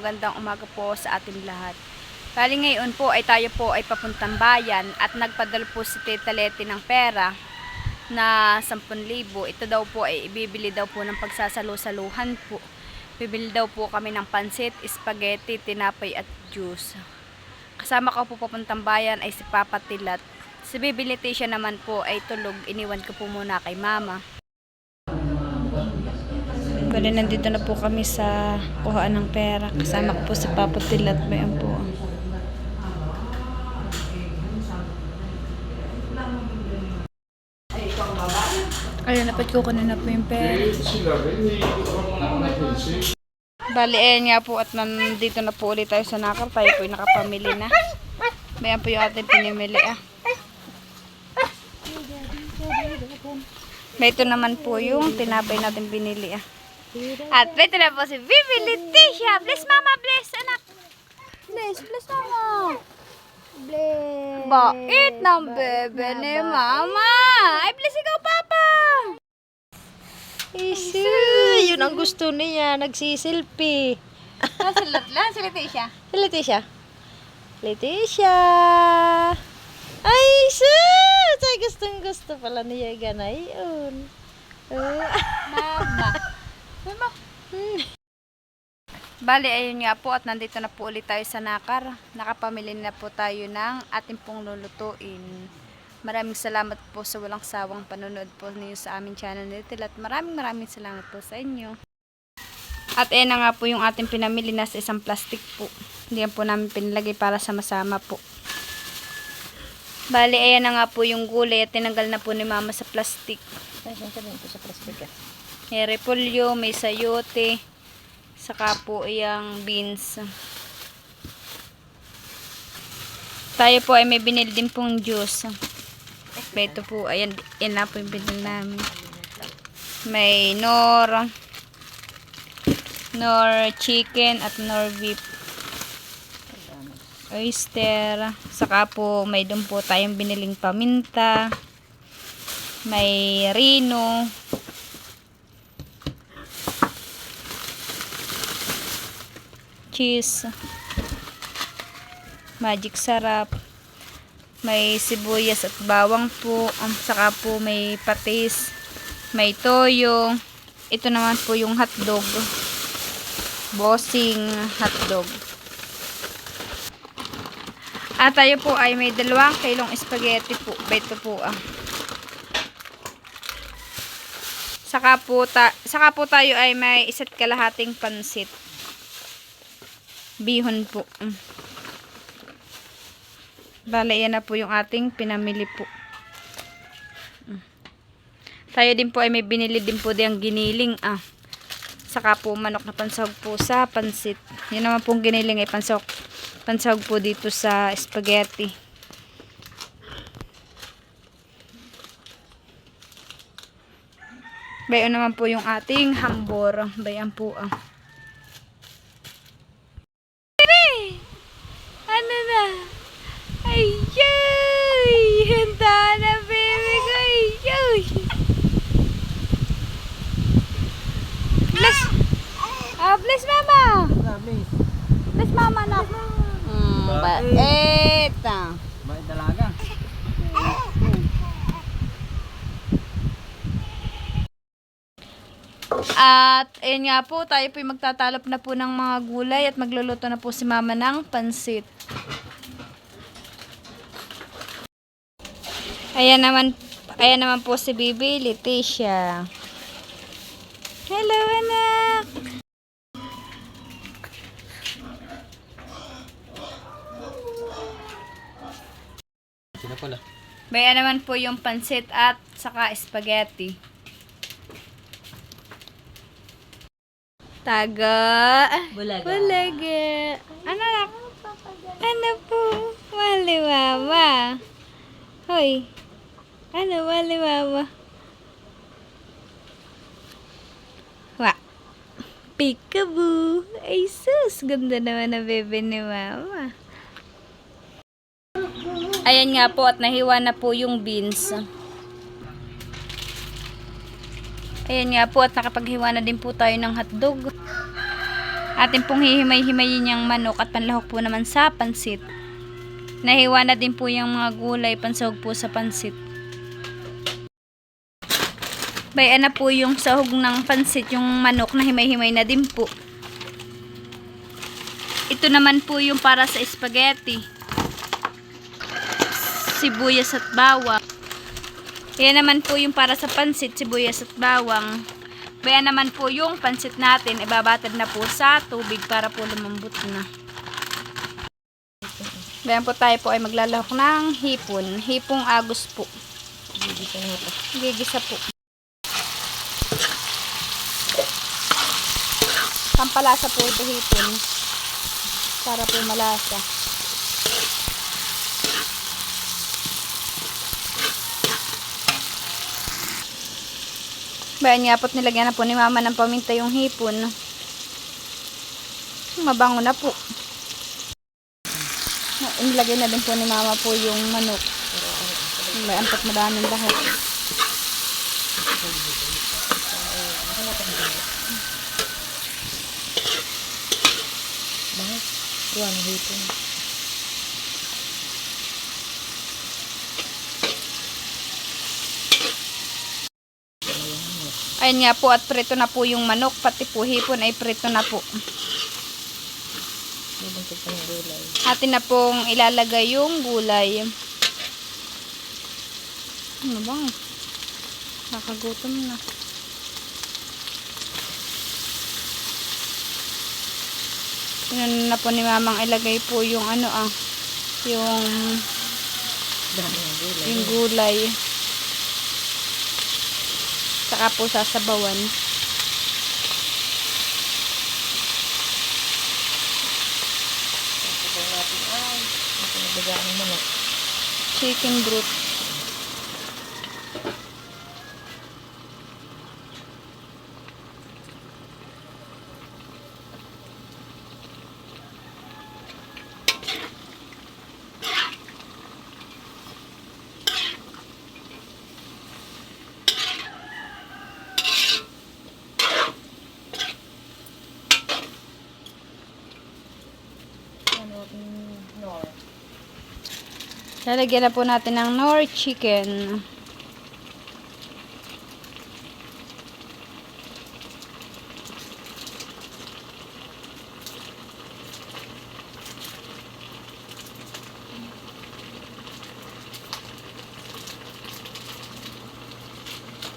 magandang umaga po sa ating lahat. Bali ngayon po ay tayo po ay papuntang bayan at nagpadala po si Tita Leti ng pera na 10,000. Ito daw po ay ibibili daw po ng pagsasalu-saluhan po. Bibili daw po kami ng pansit, spaghetti, tinapay at juice. Kasama ko po papuntang bayan ay si Papa Tilat. Si Bibi Leticia naman po ay tulog. Iniwan ko po muna kay Mama. Bali, nandito na po kami sa kuhaan ng pera. Kasama ko po si Papa Tilat. Bayan po. Ayun, napagkukunan na po yung pera. Bali, ayan nga po at nandito na po ulit tayo sa Nakar. Tayo po yung nakapamili na. Bayan po yung ating pinimili Ito naman po yung tinapay natin binili At ito na po si Bibi Leticia. Bless Mama, bless anak. Bless Mama. Bless. Bait ng bebe ni Mama. Ay, bless ikaw, Papa. Isu, yun ang gusto niya, nagsisilpi. Si Leticia. Si Leticia. Leticia. Ay, sus! Ay, gustong-gusto pala niya ganay yun. Mama. Bali, ayun nga po at nandito na po ulit tayo sa Nakar. Nakapamili na po tayo ng ating pong lulutuin. Maraming salamat po sa walang sawang panonood po niyo sa aming channel nito at maraming salamat po sa inyo. At ayan na nga po yung ating pinamili na sa isang plastic po. Hindi po namin pinilagay para sama-sama po. Bali, ayan na nga po yung gulay at tinanggal na po ni Mama sa plastic. Ay, sabihin ko sa plastic May repolyo, may sayote, saka po yung beans. Tayo po ay may binili din pong juice. Ito po, ayan, yan na po yung binili namin. May nor chicken at nor beef. Oyster. Saka po may doon po tayong biniling paminta. May rino. Cheese. Magic sarap. May sibuyas at bawang po. Saka po may patis. May toyo. Ito naman po yung hotdog. Bossing hotdog. At tayo po ay may 2 kilong spaghetti po. Ito po Saka po tayo ay may 1 kalahating pansit. Bihon po. Bale, yan na po yung ating pinamili po. Tayo din po ay may binili din po diyang giniling Saka po manok na pansahog po sa pansit. Yan naman pong giniling ay pansahog po dito sa spaghetti. Bayan naman po yung ating hambor. Bayan po Ano na? Ayay! Handa na, baby ko. Ayay! Bless! Bless Mama! Bless Mama na. Bait Bait talaga. At ayun nga po, tayo po magtatalop na po ng mga gulay at magluluto na po si Mama ng pansit. Ayan naman po si Bibi Leticia. Hello, anak! Sino pala? Bayan naman po yung pansit at saka spaghetti. Bulaga. Ano po? Wali Mama. Hoy. Ano, wali Mama? Peekaboo. Ay sus, ganda naman na bebe ni Mama. Ayan nga po at nahiwa na po yung beans. Ayan nga po at nakapaghiwa na din po tayo ng hotdog. Atin pong hihimay-himayin yung manok at panlahok po naman sa pansit. Nahiwa na din po yung mga gulay, pansahog po sa pansit. Bayan na po yung sahog ng pansit, yung manok na himay-himay na din po. Ito naman po yung para sa spaghetti. Sibuyas at bawang. Yan naman po yung para sa pansit, sibuyas at bawang. Bayan naman po yung pansit natin, ibabatad na po sa tubig para po lumambot na. Bayan po tayo po ay maglalahok ng hipon. Hipong agos po. Gigisa po. Pampalasa po ito hipon. Para po malasa. Bayan nga po't nilagyan na po ni mama ng paminta yung hipon. Mabango na po. Nilagay na din po ni mama po yung manok. Bayan po't madaming lahat. Ayun nga po at prito na po yung manok, pati po hipon ay prito na po. Atin na pong ilalagay yung gulay. Ano bang? Nakagutom na. Yun na po ni mamang ilagay po yung yung gulay. Saka po sasabawan. Chicken broth. Lalagyan na po natin ng Knorr chicken.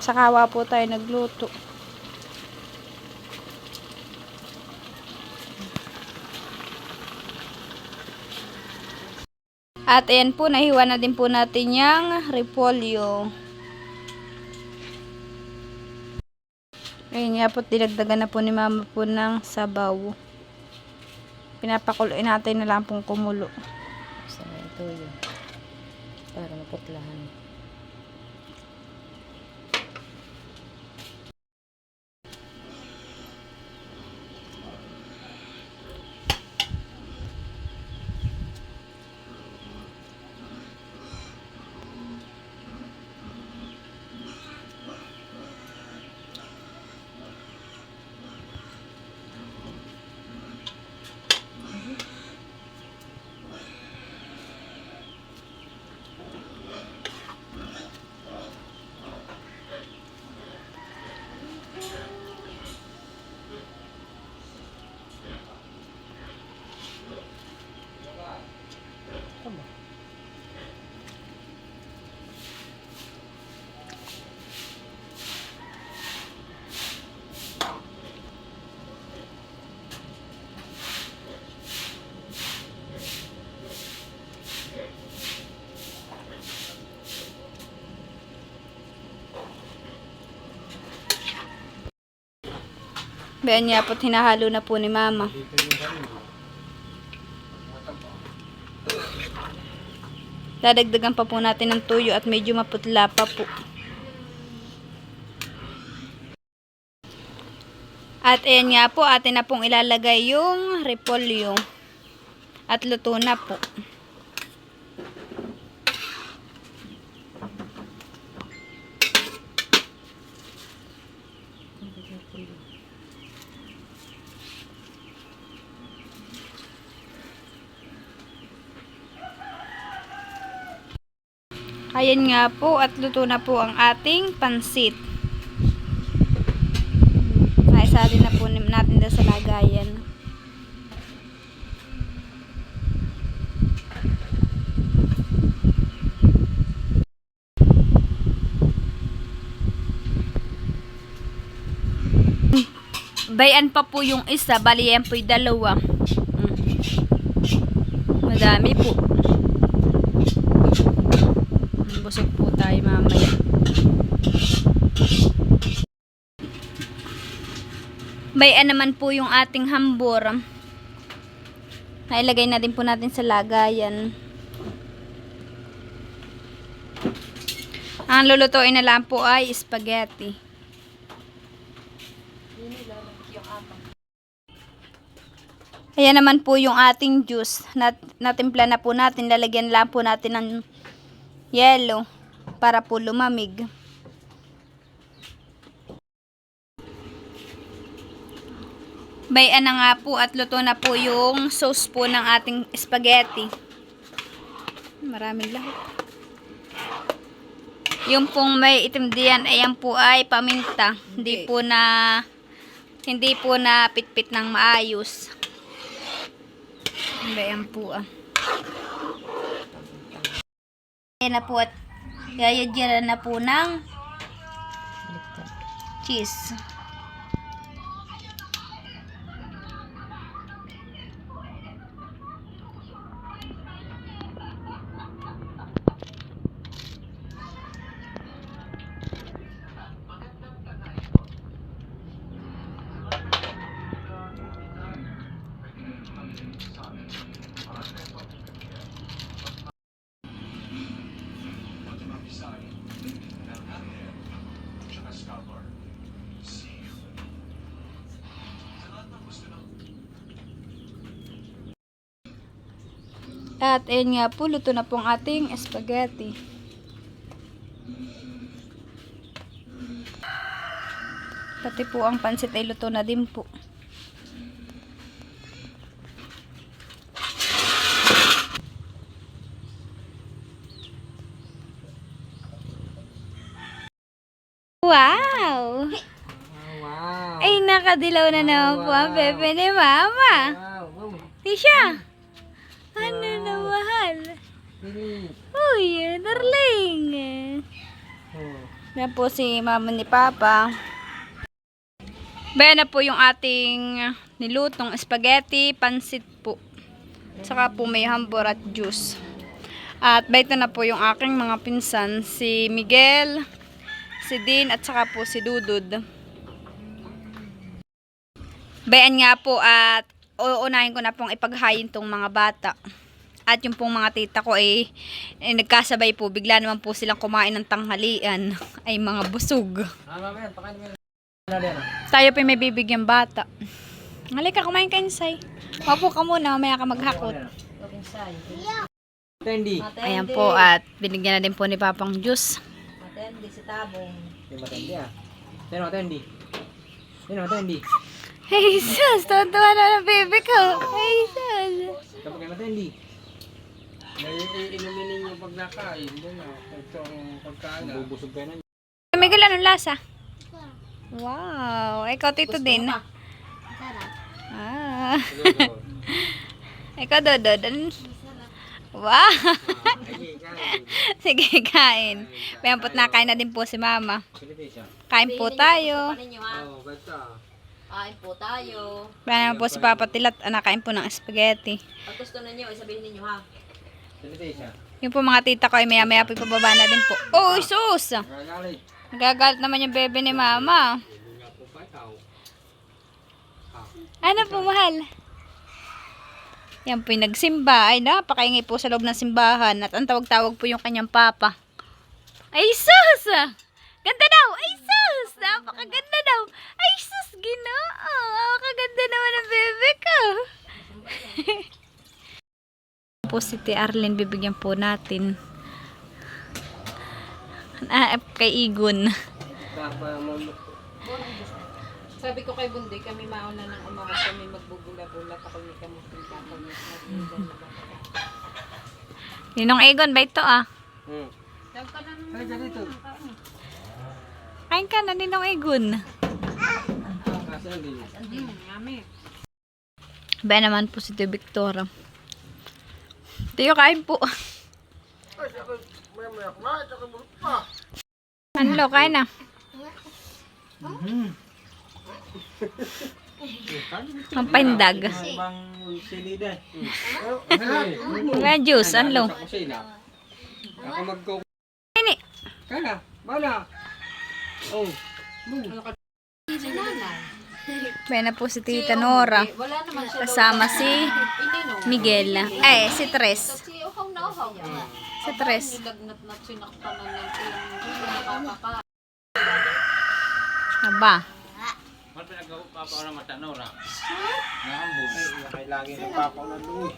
Sa kawa po tayo nagluto. At ayan po, nahiwa na din po natin yung repolyo. Ayan nga po, dinagdagan na po ni mama po ng sabaw. Pinapakuloy natin na lang pong kumulo. Ito yun. Para maputlahan. Bayan niya po't hinahalo na po ni mama. Dadagdagan pa po natin ng tuyo at medyo maputla pa po. At ayan nga po, atin na pong ilalagay yung repolyo. At luto na po. Ayan nga po at luto na po ang ating pansit. Naisalin na po natin doon sa lagayan. Bayan pa po yung isa, bali yan po yung dalawa. Madami po. Busog po tayo mamaya. Bayan naman po yung ating hambor. Nailagay na din po natin sa lagayan. Ang lulutuin na lang po ay spaghetti. Ayan naman po yung ating juice. Natimpla na po natin. Lalagyan lang po natin ng yelo para po lumamig. Bayan na nga po at luto na po yung sauce po ng ating spaghetti. Maraming lahat. Yung pong may itim diyan, ayan po ay paminta. Hindi po na pitpit ng maayos. Bayan po Ayan na po at yayadyaran na po ng cheese. At ayun nga po, luto na po ang ating spaghetti. Pati po ang pansit ay luto na din po. Wow! Wow! Ay, nakadilaw na naman po ang pepe ni Mama. Wow! Tisha! Ano na mahal? Uy, darling. Yan po si Mama ni Papa. Bayan na po yung ating nilutong spaghetti, pansit po. Saka po may hambor at juice. At baito na po yung aking mga pinsan, si Miguel, si Dean at saka po si Dudud. Bayan nga po at uunahin ko na pong ipaghayin tong mga bata. At yung pong mga tita ko ay nagkasabay po. Bigla naman po silang kumain ng tanghalian. Ay mga busog. Tayo pa may bibigyan bata. Halika, kumain ka, Insay. Wapo ka muna, mamaya ka maghakot. Tendi. Ayan po, at binigyan na din po ni Papang juice. Matendi si Tabong. Tendi Sino tendi? Sino tendi? Hey, sus! Tuwan-tuwa na ng baby ko. Hey, sus! Kapag kayo matendi. Inumin ninyo pag nakain. Ito ang pagkain. Bubusog ka na. Miguel, anong lasa? Wow! Ikaw, tito din. Ah. Ikaw, Dodod. Wow! Sige, kain. Payampot na, kain na din po si Mama. Kain po tayo. Kain po tayo. Bayan naman po si Papa Tilat. Nakain po ng spaghetti. Pag gusto na nyo, isabihin ninyo ha. Yung po mga tita ko ay maya-maya po ipababa na din po. Oh, sus! Nagagalit naman yung bebe ni Mama. Ano po, mahal? Yan po yung nagsimba. Ay, napakaingay po sa loob ng simbahan. At ang tawag-tawag po yung kanyang papa. Ay, sus! Ganda daw! Ay, sus! Napakaganda daw! Ay, sus! Ginoo! Napakaganda naman ang bebe ko! Po si Ate Arlene, bibigyan po natin. Kay Igon. Sabi ko kay Bunday, kami mauna ng umakas, kami magbubula-bula, ako ni kami Ninong Igon ba ito ah? Kain ka na, Ninong Egun. Kasi hindi. Yummy. Ba naman po si Tio Victoria. Tiyo, kain po. Ano, kain na. Ang paindag. Ibang silida. May juice, ano? Sa kusina. Ako magkukuha. Ini. Kana, bala. Oh. Ba na po si Tita Nora. Wala naman siya. Kasama si Ininom. Miguel. Si Tres. Si uhaw na uhaw. Si Tres. Nilagnat-nat sinaktanan ng nakakaka. Aba. Ba't pinagpapa ko ng mata, Nora? Naambog. Ay, lagi nagpapaw na doon.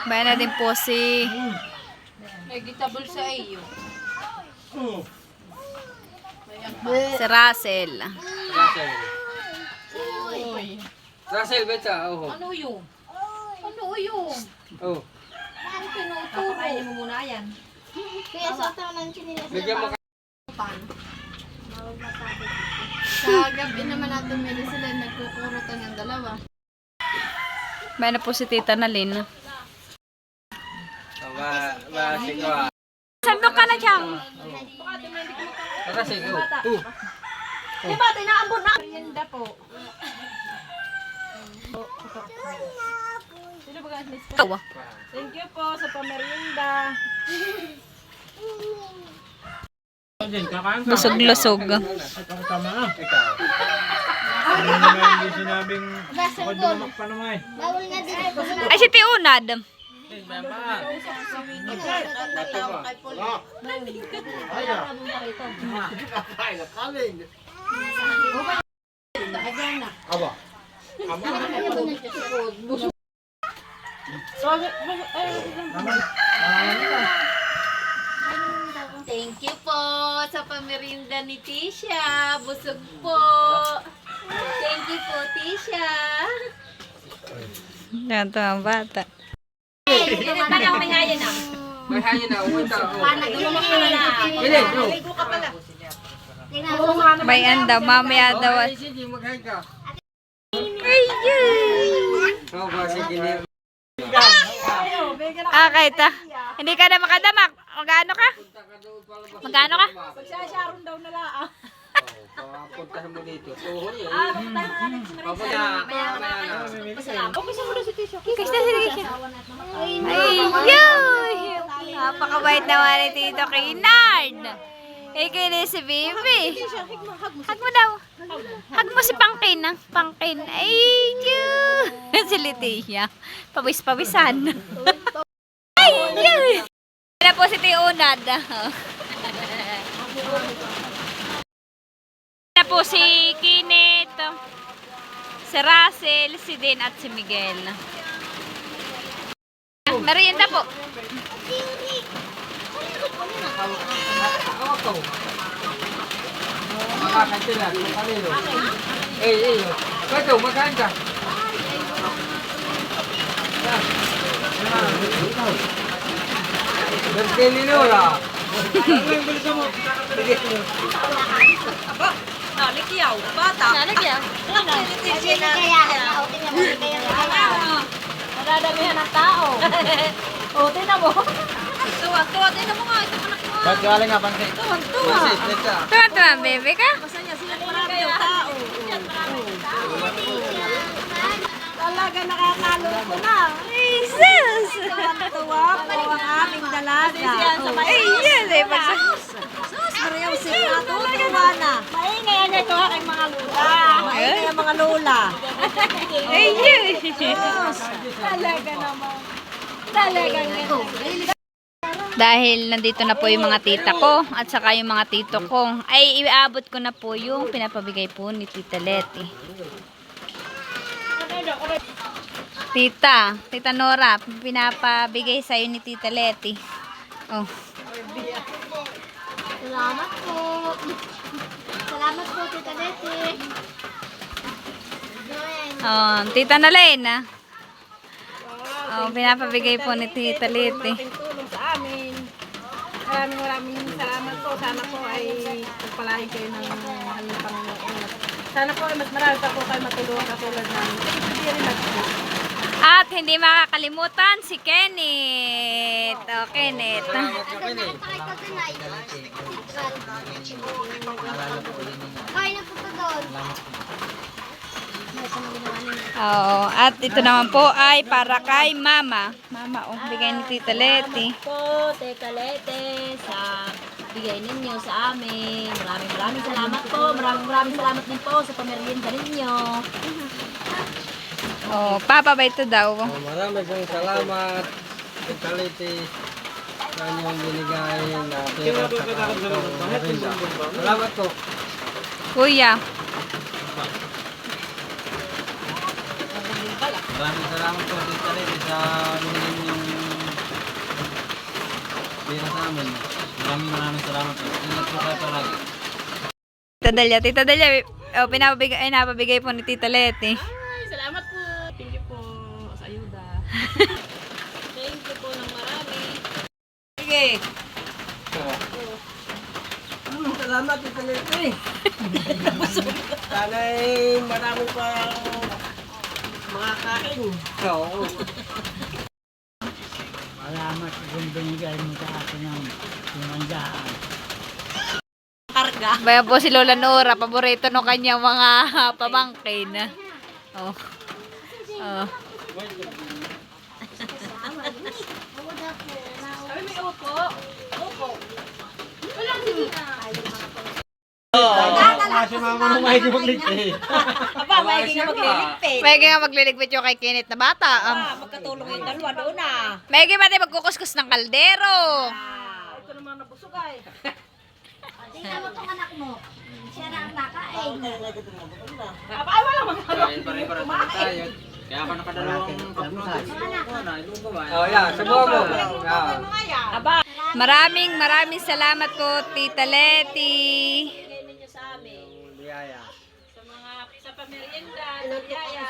Ba na din po si Vegetable sa iyo. Russell. Russell. Russell, beta. Oh. Ano yun? Ano yun? Oh. Ano tinuturo? mo muna yan. Kaya sa taon ng chinilas Bigyan mo ka. sa gabi naman natin meron sila nagkukurutan ng dalawa. Ba na po si Tita Nalin. Sigwa. Sandok ka na dyan. Russell, oh. Di ba, tinaambon na. Merienda po. Sino ba guys? Tawa. Thank you po sa pamerienda. Busog-lusog. Tama. Ikaw. Hindi sinabing Basang gol. pa naman. Bawal nga din. Ay, si Tiunad. Aba. Thank you po sa pamerinda ni Tisha. Busog po. Thank you po, Tisha. Yan to ang bata. Tanang may ngayon na. May hayin na. Umunta. Lumak ka na lang. Pili. No. Ligo ka pala. Bayan daw, mamaya daw. Ay, sige. Maghain ka. Ayun. Oo ba? Sige niya. Okay, ta. Hindi ka na makadamak. Magano ka? Magano ka? Sharon daw na lang. Puntahan mo dito. Tuhon yun. Puntahan na natin si Marisa. Mamaya na. Umpisa mo na si Tisha. Kiss na sila siya. Ayun. Napakabait naman ni Tito Kinard. Kaya si Bibi. Hug mo daw. Hug mo si Pangkin. Pangkin. Ayun. Si Leticia. Pawis-pawisan. Ayun. Yan na po si Tiunad. Yan na po si Kinit. Si Russell, si Din at si Miguel. Merienda po. Hawak ko. Makakan sila. Kung kanino. Eh. Bato, magkain ka. Birthday ni Nora. Nalikyaw. Bata. Nalagyan. Nadadamihan ng tao. O, tinan mo. Tuwa, tinan mo nga. Ito anak mo. Ba't galing nga pansin? Tuwa. Pansin, let's Tuwa, bebe ka? Masanya sila marami yung tao. Talaga nakakaloko na. Jesus! Tuwa po ang aming dalaga. Ayun, eh, pagsa... Sus, Mariam, sila tuwa na. Maingay ang ito aking mga lola. Maingay ang mga lola. Ayun! Talaga naman. Talaga naman. Dahil nandito na po yung mga tita ko at saka yung mga tito ko, ay iabot ko na po yung pinapabigay po ni Tita Leti. Tita Nora, pinapabigay sa'yo ni Tita Leti. Oh. Salamat po. Salamat po, Tita Leti. Tita Nalain, pinapabigay po ni Tita Leti. Malaking tulong sa amin. maraming salamat po. Sana po ay pagpalain kayo ng mahal na Panginoon. Sana po ay mas marami pa po kayo matulungan katulad namin. Hindi rin po. At hindi makakalimutan si Kenneth. Oh, Kenneth. Salamat ka, Pini. Kaya na po doon. Oo, at ito naman po ay para kay Mama. Mama, oh, bigay ni Tita Leti. Po, Teka Lete, sa bigay ninyo sa amin. Maraming salamat po. Maraming salamat din po sa pamerienda ninyo. Oh, Papa ba ito daw? Maraming salamat. Vitality sa inyong binigay na pera sa merinda. Salamat po. Kuya. Maraming salamat po Tita Leti sa binigyan niyong pera sa amin. Maraming salamat po. Ingat po kayo palagi. Tita Dalia, oh, pinapabigay po ni Tita Leti. Salamat po. Thank you po sa ayuda. Thank you po ng marami. Sige. Salamat Tita Leti. Sana ay marami pa makakain. Oo. Salamat kung binigay mo sa akin ng pinandaan. Karga. Bayan po si Lola Nora, paborito ng kanyang mga pamangkin. Oh. Oh. Sabi may upo. Upo. Kasi mama nung may magligpit. Aba, may nga magliligpit. May nga magliligpit yung kay Kenneth na bata. Magkatulong yung dalawa doon ah. May pati magkukuskus ng kaldero. Ito naman nabusog ay. Tingnan mo tong anak mo. Siya na ang nakain. Aba, ay wala magkano. Kain pa rin para tayo. Kaya ako nakadalawang pagpapos. Oh, yeah, subukan mo. Yeah. Aba, Maraming salamat po, Tita Leti. bigay ninyo sa amin. Biyaya. Sa mga sa pamerienda, sa biyaya.